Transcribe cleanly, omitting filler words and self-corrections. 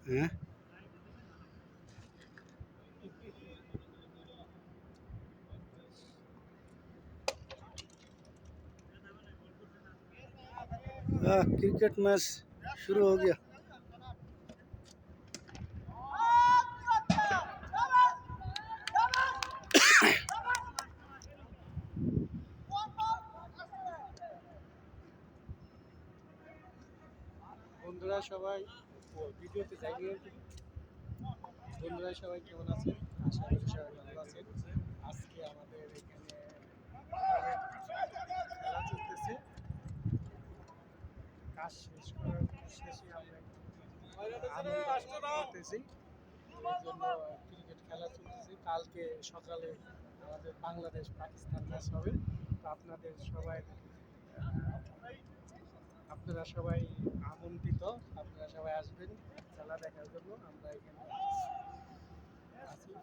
হ্যাঁ cricket match शुरू हो गया। বন্ধুরা সবাই ভিডিওতে যাই নিয়ে বন্ধুরা সবাই কেমন আছেন? আশা করি সবাই ভালো আছেন। আজকে আমাদের এখানে খেলা চলতেছে। কাজ শেষ করার শেষে আমরা আনন্দ করতেছি। এই জন্য ক্রিকেট খেলা চলতেছে। কালকে সকালে আমাদের বাংলাদেশ পাকিস্তান ম্যাচ হবে। তো আপনারা সবাই